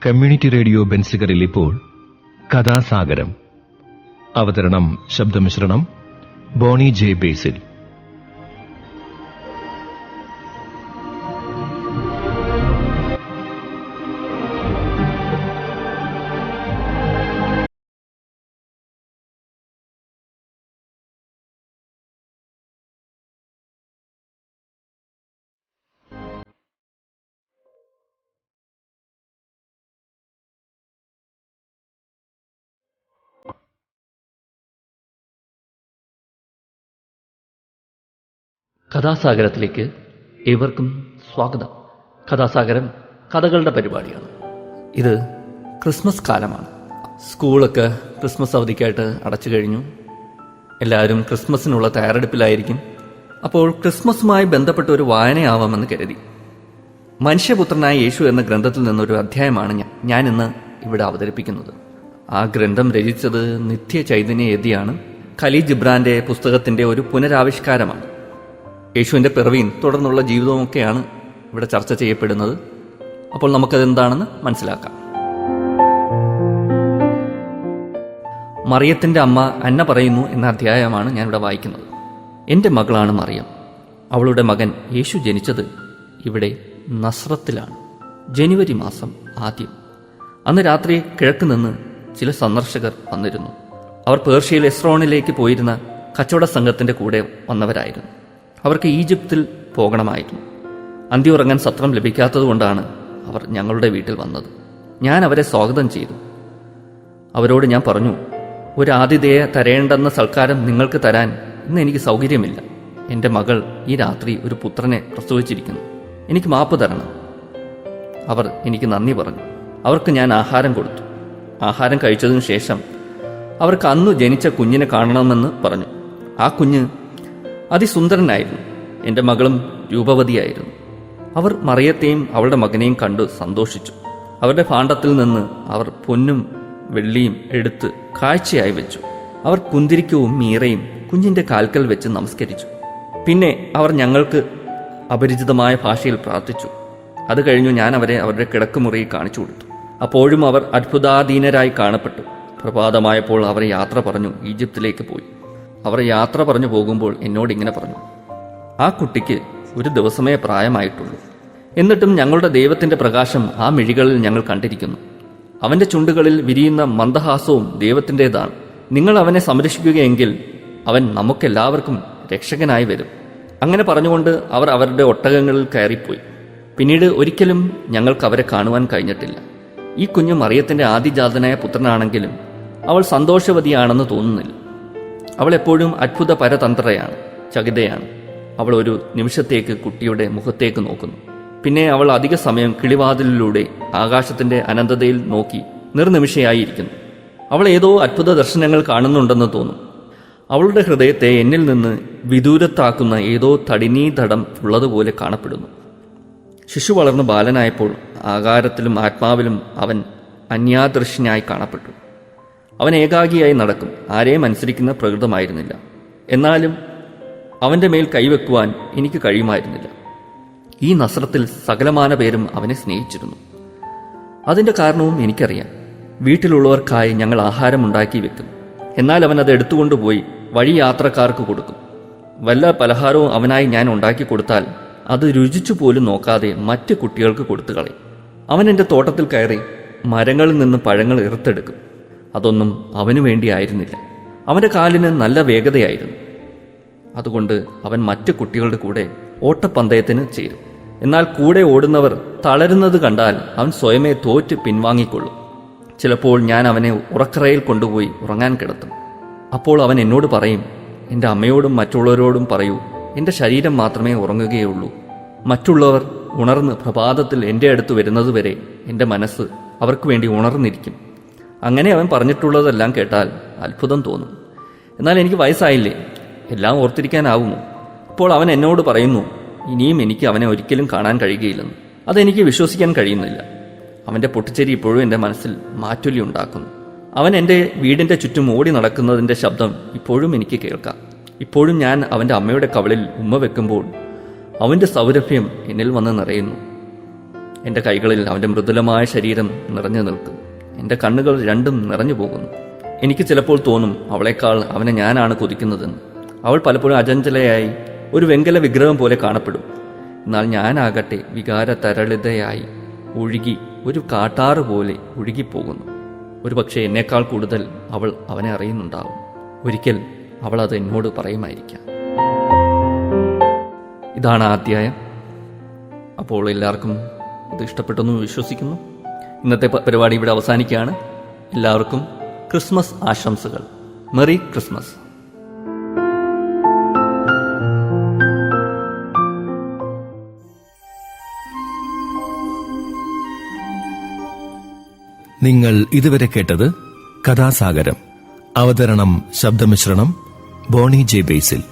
Community radio ബെൻസിഗറിൽ ഇപ്പോൾ കഥാസാഗരം. അവതരണം ശബ്ദമിശ്രണം ബോണി ജെ ബേസിൽ. കഥാസാഗരത്തിലേക്ക് ഏവർക്കും സ്വാഗതം. കഥാസാഗരം കഥകളുടെ പരിപാടിയാണ്. ഇത് ക്രിസ്മസ് കാലമാണ്. സ്കൂളൊക്കെ ക്രിസ്മസ് അവധിക്കായിട്ട് അടച്ചു കഴിഞ്ഞു. എല്ലാവരും ക്രിസ്മസിനുള്ള തയ്യാറെടുപ്പിലായിരിക്കും. അപ്പോൾ ക്രിസ്മസുമായി ബന്ധപ്പെട്ട ഒരു വായനയാവാമെന്ന് കരുതി. മനുഷ്യപുത്രനായ യേശു എന്ന ഗ്രന്ഥത്തിൽ നിന്നൊരു അധ്യായമാണ് ഞാൻ ഇന്ന് ഇവിടെ അവതരിപ്പിക്കുന്നത്. ആ ഗ്രന്ഥം രചിച്ചത് നിത്യ ചൈതന്യ യതിയാണ്. ഖലീൽ ജിബ്രാന്റെ പുസ്തകത്തിന്റെ ഒരു പുനരാവിഷ്കാരമാണ്. യേശുവിൻ്റെ പിറവിയും തുടർന്നുള്ള ജീവിതവുമൊക്കെയാണ് ഇവിടെ ചർച്ച ചെയ്യപ്പെടുന്നത്. അപ്പോൾ നമുക്കതെന്താണെന്ന് മനസ്സിലാക്കാം. മറിയത്തിൻ്റെ അമ്മ അന്ന പറയുന്നു എന്ന അധ്യായമാണ് ഞാനിവിടെ വായിക്കുന്നത്. എൻ്റെ മകളാണ് മറിയം. അവളുടെ മകൻ യേശു ജനിച്ചത് ഇവിടെ നസ്രത്തിലാണ്. ജനുവരി മാസം ആദ്യം. അന്ന് രാത്രി കിഴക്ക് നിന്ന് ചില സന്ദർശകർ വന്നിരുന്നു. അവർ പേർഷ്യയിൽ എസ്രോണിലേക്ക് പോയിരുന്ന കച്ചവട സംഘത്തിൻ്റെ കൂടെ വന്നവരായിരുന്നു. അവർക്ക് ഈജിപ്തിൽ പോകണമായിരുന്നു. അന്തിയുറങ്ങാൻ സത്രം ലഭിക്കാത്തതുകൊണ്ടാണ് അവർ ഞങ്ങളുടെ വീട്ടിൽ വന്നത്. ഞാൻ അവരെ സ്വാഗതം ചെയ്തു. അവരോട് ഞാൻ പറഞ്ഞു, ഒരു ആതിഥേയ തരേണ്ടെന്ന സൽക്കാരം നിങ്ങൾക്ക് തരാൻ ഇന്ന് എനിക്ക് സൗകര്യമില്ല. എൻ്റെ മകൾ ഈ രാത്രി ഒരു പുത്രനെ പ്രസവിച്ചിരിക്കുന്നു. എനിക്ക് മാപ്പ് തരണം. അവർ എനിക്ക് നന്ദി പറഞ്ഞു. അവർക്ക് ഞാൻ ആഹാരം കൊടുത്തു. ആഹാരം കഴിച്ചതിനു ശേഷം അവർക്ക് അന്ന് ജനിച്ച കുഞ്ഞിനെ കാണണമെന്ന് പറഞ്ഞു. ആ കുഞ്ഞ് അതിസുന്ദരനായിരുന്നു. എൻ്റെ മകളും രൂപവതിയായിരുന്നു. അവർ മറിയത്തെയും അവളുടെ മകനെയും കണ്ടു സന്തോഷിച്ചു. അവരുടെ ഭാണ്ഡത്തിൽ നിന്ന് അവർ പൊന്നും വെള്ളിയും എടുത്ത് കാഴ്ചയായി വെച്ചു. അവർ കുന്തിരിക്കവും മീറയും കുഞ്ഞിൻ്റെ കാൽക്കൽ വെച്ച് നമസ്കരിച്ചു. പിന്നെ അവർ ഞങ്ങൾക്ക് അപരിചിതമായ ഭാഷയിൽ പ്രാർത്ഥിച്ചു. അത് കഴിഞ്ഞു ഞാൻ അവരെ അവരുടെ കിടക്കുമുറിയിൽ കാണിച്ചു കൊടുത്തു. അപ്പോഴും അവർ അത്ഭുതാധീനരായി കാണപ്പെട്ടു. പ്രഭാതമായപ്പോൾ അവർ യാത്ര പറഞ്ഞു ഈജിപ്തിലേക്ക് പോയി. അവർ യാത്ര പറഞ്ഞു പോകുമ്പോൾ എന്നോട് ഇങ്ങനെ പറഞ്ഞു, ആ കുട്ടിക്ക് ഒരു ദിവസമേ പ്രായമായിട്ടുള്ളൂ. എന്നിട്ടും ഞങ്ങളുടെ ദൈവത്തിൻ്റെ പ്രകാശം ആ മിഴികളിൽ ഞങ്ങൾ കണ്ടിരിക്കുന്നു. അവൻ്റെ ചുണ്ടുകളിൽ വിരിയുന്ന മന്ദഹാസവും ദൈവത്തിൻ്റെതാണ്. നിങ്ങൾ അവനെ സംരക്ഷിക്കുകയെങ്കിൽ അവൻ നമുക്കെല്ലാവർക്കും രക്ഷകനായി വരും. അങ്ങനെ പറഞ്ഞുകൊണ്ട് അവർ അവരുടെ ഒട്ടകങ്ങളിൽ കയറിപ്പോയി. പിന്നീട് ഒരിക്കലും ഞങ്ങൾക്ക് അവരെ കാണുവാൻ കഴിഞ്ഞിട്ടില്ല. ഈ കുഞ്ഞു മറിയത്തിൻ്റെ ആദിജാതനായ പുത്രനാണെങ്കിലും അവൾ സന്തോഷവതിയാണെന്ന് തോന്നുന്നില്ല. അവൾ എപ്പോഴും അത്ഭുത പരതന്ത്രയാണ്, ചകിതയാണ്. അവൾ ഒരു നിമിഷത്തേക്ക് കുട്ടിയുടെ മുഖത്തേക്ക് നോക്കുന്നു. പിന്നെ അവൾ അധിക സമയം കിളിവാതിലിലൂടെ ആകാശത്തിന്റെ അനന്തതയിൽ നോക്കി നിർനിമിഷയായിരിക്കുന്നു. അവൾ ഏതോ അത്ഭുത ദർശനങ്ങൾ കാണുന്നുണ്ടെന്ന് തോന്നും. അവളുടെ ഹൃദയത്തെ എന്നിൽ നിന്ന് വിദൂരത്താക്കുന്ന ഏതോ തടിനീതടം ഉള്ളതുപോലെ കാണപ്പെടുന്നു. ശിശു വളർന്ന് ബാലനായപ്പോൾ ആകാരത്തിലും ആത്മാവിലും അവൻ അന്യാദൃശ്യനായി കാണപ്പെട്ടു. അവൻ ഏകാഗിയായി നടക്കും. ആരെയും അനുസരിക്കുന്ന പ്രകൃതമായിരുന്നില്ല. എന്നാലും അവൻ്റെ മേൽ കൈവെക്കുവാൻ എനിക്ക് കഴിയുമായിരുന്നില്ല. ഈ നസ്രത്തിൽ സകലമാന പേരും അവനെ സ്നേഹിച്ചിരുന്നു. അതിൻ്റെ കാരണവും എനിക്കറിയാം. വീട്ടിലുള്ളവർക്കായി ഞങ്ങൾ ആഹാരം ഉണ്ടാക്കി വെക്കും. എന്നാൽ അവൻ അത് എടുത്തുകൊണ്ടുപോയി വഴി യാത്രക്കാർക്ക് കൊടുക്കും. വല്ല പലഹാരവും അവനായി ഞാൻ ഉണ്ടാക്കി കൊടുത്താൽ അത് രുചിച്ചു പോലും നോക്കാതെ മറ്റ് കുട്ടികൾക്ക് കൊടുത്തു കളയും. അവൻ എൻ്റെ തോട്ടത്തിൽ കയറി മരങ്ങളിൽ നിന്ന് പഴങ്ങൾ ഇറുത്തെടുക്കും. അതൊന്നും അവനു വേണ്ടിയായിരുന്നില്ല. അവൻ്റെ കാലിന് നല്ല വേഗതയായിരുന്നു. അതുകൊണ്ട് അവൻ മറ്റു കുട്ടികളുടെ കൂടെ ഓട്ടപ്പന്തയത്തിന് ചേരും. എന്നാൽ കൂടെ ഓടുന്നവർ തളരുന്നത് കണ്ടാൽ അവൻ സ്വയമേ തോറ്റ് പിൻവാങ്ങിക്കൊള്ളും. ചിലപ്പോൾ ഞാൻ അവനെ ഉറക്കറയിൽ കൊണ്ടുപോയി ഉറങ്ങാൻ കിടത്തും. അപ്പോൾ അവൻ എന്നോട് പറയും, എൻ്റെ അമ്മയോടും മറ്റുള്ളവരോടും പറയൂ, എൻ്റെ ശരീരം മാത്രമേ ഉറങ്ങുകയുള്ളൂ. മറ്റുള്ളവർ ഉണർന്ന് പ്രഭാതത്തിൽ എൻ്റെ അടുത്ത് വരുന്നതുവരെ എൻ്റെ മനസ്സ് അവർക്ക് വേണ്ടി ഉണർന്നിരിക്കും. അങ്ങനെ അവൻ പറഞ്ഞിട്ടുള്ളതെല്ലാം കേട്ടാൽ അത്ഭുതം തോന്നും. എന്നാൽ എനിക്ക് വയസ്സായില്ലേ, എല്ലാം ഓർത്തിരിക്കാനാവുമോ? ഇപ്പോൾ അവൻ എന്നോട് പറയുന്നു, ഇനിയും എനിക്ക് അവനെ ഒരിക്കലും കാണാൻ കഴിയുകയില്ലെന്ന്. അതെനിക്ക് വിശ്വസിക്കാൻ കഴിയുന്നില്ല. അവൻ്റെ പൊട്ടിച്ചേരി ഇപ്പോഴും എൻ്റെ മനസ്സിൽ മാറ്റൊലി ഉണ്ടാക്കുന്നു. അവൻ എൻ്റെ വീടിൻ്റെ ചുറ്റും ഓടി നടക്കുന്നതിൻ്റെ ശബ്ദം ഇപ്പോഴും എനിക്ക് കേൾക്കാം. ഇപ്പോഴും ഞാൻ അവൻ്റെ അമ്മയുടെ കവളിൽ ഉമ്മ വെക്കുമ്പോൾ അവൻ്റെ സൗരഭ്യം എന്നിൽ വന്ന് നിറയുന്നു. എൻ്റെ കൈകളിൽ അവൻ്റെ മൃദുലമായ ശരീരം നിറഞ്ഞു നിൽക്കും. എൻ്റെ കണ്ണുകൾ രണ്ടും നിറഞ്ഞു പോകുന്നു. എനിക്ക് ചിലപ്പോൾ തോന്നും അവളെക്കാൾ അവനെ ഞാനാണ് കൊതിക്കുന്നതെന്ന്. അവൾ പലപ്പോഴും അചഞ്ചലയായി ഒരു വെങ്കല വിഗ്രഹം പോലെ കാണപ്പെടും. എന്നാൽ ഞാനാകട്ടെ വികാര തരളിതയായി ഒഴുകി ഒരു കാട്ടാറ് പോലെ ഒഴുകിപ്പോകുന്നു. ഒരു പക്ഷേ എന്നേക്കാൾ കൂടുതൽ അവൾ അവനെ അറിയുന്നുണ്ടാവും. ഒരിക്കൽ അവൾ അത് എന്നോട് പറയുമായിരിക്കാം. ഇതാണ് ആ അധ്യായം. അപ്പോൾ എല്ലാവർക്കും ഇത് ഇഷ്ടപ്പെട്ടെന്ന് വിശ്വസിക്കുന്നു. ഇന്നത്തെ പരിപാടി ഇവിടെ അവസാനിക്കുകയാണ്. എല്ലാവർക്കും ക്രിസ്മസ് ആശംസകൾ. Merry Christmas. നിങ്ങൾ ഇതുവരെ കേട്ടത് കഥാസാഗരം. അവതരണം ശബ്ദമിശ്രണം ബോണി ജെ ബേസിൽ.